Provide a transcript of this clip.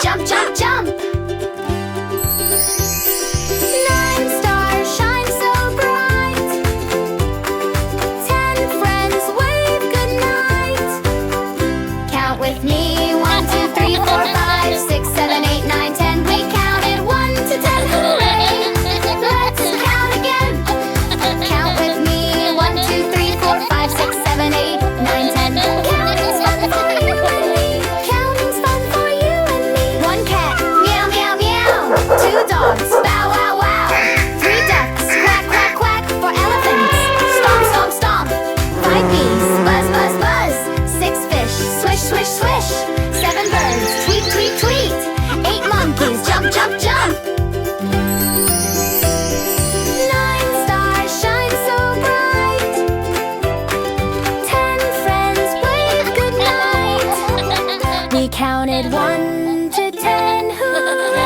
jump, jump, jump. 9 stars shine so bright. 10 friends wave goodnight. Count with me. 1, 2, 3, 4, 5, 6, 7, 8, 9, 10. We counted 1 to 10. Hooray! Let's count again. Count with me. 1, 2, 3, 4, 5, 6, 7, 8, 9, 10. Counting's fun for you and me. Counting's fun for you and me. 1 cat, meow, meow, meow. 2 dogs, bow, wow, wow. 3 ducks, quack, quack, quack. 4 elephants, stomp, stomp, stomp. 5 bees, buzz, buzz, buzz. 6 fish, swish, swish, swish. 7 birds, tweet, tweet, tweet. 8 monkeys, jump, jump, jump. 9 stars shine so bright. 10 friends wave goodnight. We counted 1 to 10. Hooray!